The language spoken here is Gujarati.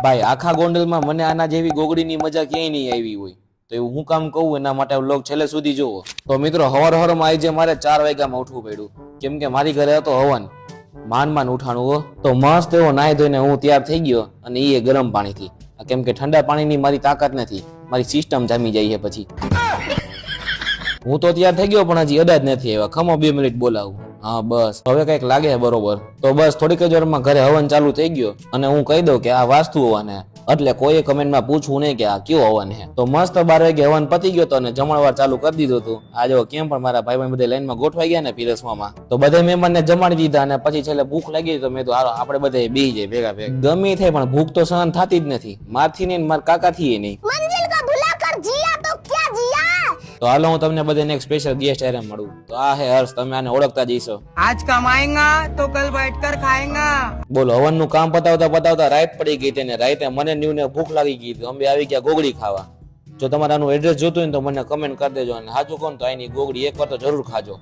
ભાઈ આખા ગોંડલમાં મને આના જેવી ગોગડીની મજા ક્યાંય નહીં આવી હોય, તો એવું હું કામ કહું એના માટે વ્લોગ છેલ્લે સુધી જોવો. તો મિત્રો હવારમાં આજે મારે 4 વાગ્યામાં ઉઠવું પડ્યું, કેમ કે મારી ઘરે હતો હવન. માંડ ઉઠાણું હો, તો મસ્ત એવો નાહી ધોઈને હું તૈયાર થઈ ગયો, અને એ ગરમ પાણીથી, કેમ કે ઠંડા પાણીની મારી તાકાત નથી, મારી સિસ્ટમ જામી જાય છે પછી. હું તો તૈયાર થઈ ગયો પણ હજી અડા જ નથી આવ્યા. ખમો 2 મિનિટ બોલાવું. હા બસ હવે કઈક લાગે બરોબર. તો બસ થોડીક જ વારમાં ઘરે હવન ચાલુ થઈ ગયો, અને હું કહી દઉં કે આ વાસ્તુ હવન હે, એટલે કોઈએ કમેન્ટમાં પૂછવું નહીં કે આ કયો હવન હે. તો મસ્ત 12 વાગે હવન પતી ગયો તો, અને જમણવાર ચાલુ કરી દીધું હતું. આ જો કેમ પણ મારા ભાઈ બધા લાઈનમાં ગોઠવાઈ ગયા ને પીરસવામાં, તો બધા મહેમાનને જમાડી દીધા, અને પછી છેલ્લે ભૂખ લાગી તો મેં તો હાલો આપણે બધા બેહી જાય ભેગા ભેગા. ગમે થાય પણ ભૂખ તો સહન થતી જ નથી, મારથી નહીં મારા કાકાથી નહીં. તો હાલો હું તમને બધાને એક સ્પેશિયલ ગેસ્ટ આરે મળું. તો આ હે હર્ષ, તમે આને ઓળખતા જઈશો. आज कमाएंगा तो कल बैठकर खाएंगा. બોલો હવનનું કામ પતાવતા રાઈટ પડી ગઈ, તેને રાઈતે મને ન્યૂને ભૂખ લાગી ગઈ, અમે આવી ગયા ગોગડી ખાવા. જો તમારે આનું એડ્રેસ જોતું હોય તો મને કમેન્ટ કરી દેજો, અને સાચું કોણ તો આની ગોગડી એકવાર તો જરૂર ખાજો.